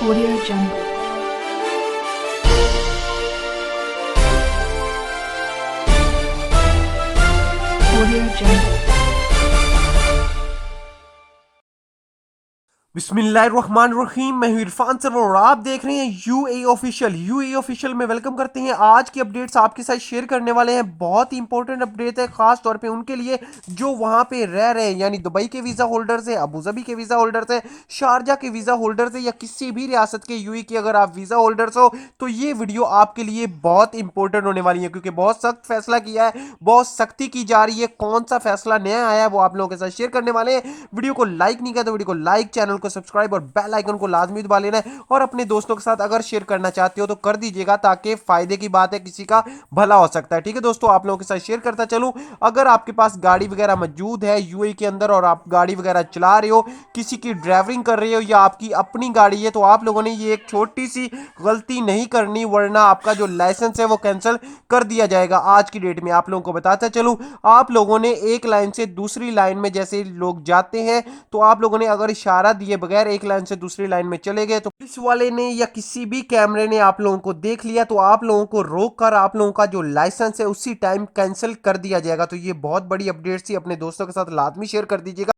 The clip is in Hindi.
Audio Jungle. Audio Jungle. बिस्मिल्लाहिर्रहमानिर्रहीम। मैं हूं इरफान सर और आप देख रहे हैं यूएई ऑफिशियल में वेलकम करते हैं। आज की अपडेट्स आपके साथ शेयर करने वाले हैं। बहुत ही इंपॉर्टेंट अपडेट है, खास तौर पे उनके लिए जो वहां पे रह रहे हैं, यानी दुबई के वीजा होल्डर्स हैं, अबू धाबी के वीजा होल्डर्स हैं, शारजा के वीजा होल्डर्स हैं, या किसी भी रियासत के यूएई के अगर आप वीजा होल्डर्स हो तो ये वीडियो आपके लिए बहुत इंपॉर्टेंट होने वाली है, क्योंकि बहुत सख्त फैसला किया है, बहुत सख्ती की जा रही है। कौन सा फैसला नया आया है वो आप लोगों के साथ शेयर करने वाले हैं। वीडियो को लाइक नहीं किया तो वीडियो को लाइक, चैनल को सब्सक्राइब और बेल आइकन को लाजमी दबा लेना है। और अपने दोस्तों के साथ अगर शेयर करना चाहते हो तो कर दीजिएगा, ताकि फायदे की बात है, किसी का भला हो सकता है। ठीक है दोस्तों, आप लोगों के साथ शेयर करता चलूं। अगर आपके पास गाड़ी वगैरह मौजूद है यूएई के अंदर और आप गाड़ी वगैरह चला रहे हो, किसी की ड्राइविंग कर रहे हो या आपकी अपनी गाड़ी है, तो आप लोगों ने ये एक छोटी सी गलती नहीं करनी, वरना आपका जो लाइसेंस है वो कैंसिल कर दिया जाएगा। आज की डेट में आप लोगों को बताता चलूं, आप लोगों ने एक लाइन से दूसरी लाइन में जैसे लोग जाते हैं, तो आप लोगों ने अगर इशारा दिए बगैर एक लाइन से दूसरी लाइन में चले गए, तो पुलिस वाले ने या किसी भी कैमरे ने आप लोगों को देख लिया, तो आप लोगों को रोक कर आप लोगों का जो लाइसेंस है उसी टाइम कैंसिल कर दिया जाएगा। तो ये बहुत बड़ी अपडेट थी, अपने दोस्तों के साथ लाजमी शेयर कर दीजिएगा।